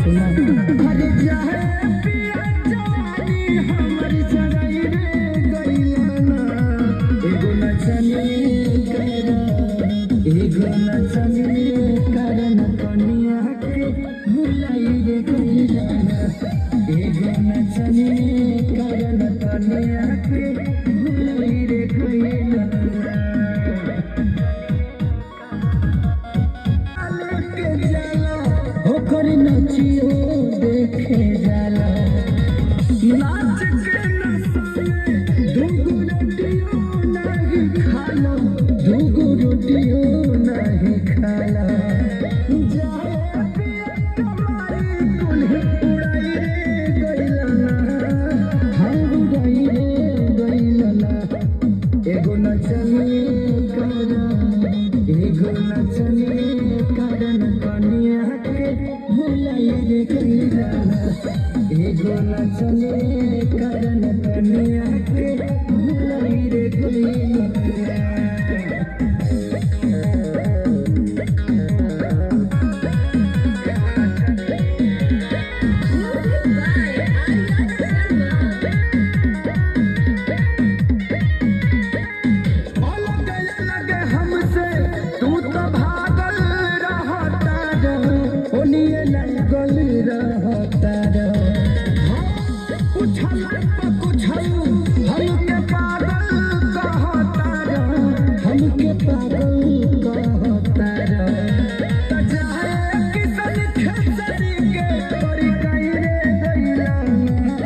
सुना अरे जाए पिया जवानी हमर जराई रे गइलाना एगो नचनी कारण कनिया के भुलाई रे गइलाना एगो नचनी कारण कनिया के भुलाई रे गइलाना लेके जाला ओकर नचियो देखे जाला नाच के नशा में दूगो रोटियो नहीं खाला दूगो रोटियो नहीं खाला जाए पिया कमाई कुल्ही उड़ाई रे गइलाना हम उड़ाई रे गइलाना एगो नचनी कारण कनिया के भुलाई रे गइलाना एगो नचनी कारण कनिया के भुलाई रे गइलाना हमसे तू तो भागल रहता ओनिए लगल रहता कुछल हमके पागल कहता हमके पागल कहता जाए किसन खेसरी के परी कहीं रे गइलाना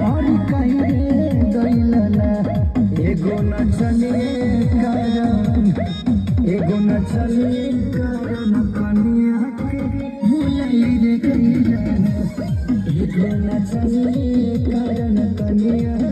और कहीं रे गइलाना एगो नचनी कारण कनिया के भुलाई रे गइलाना एगो नचनी कारण कनिया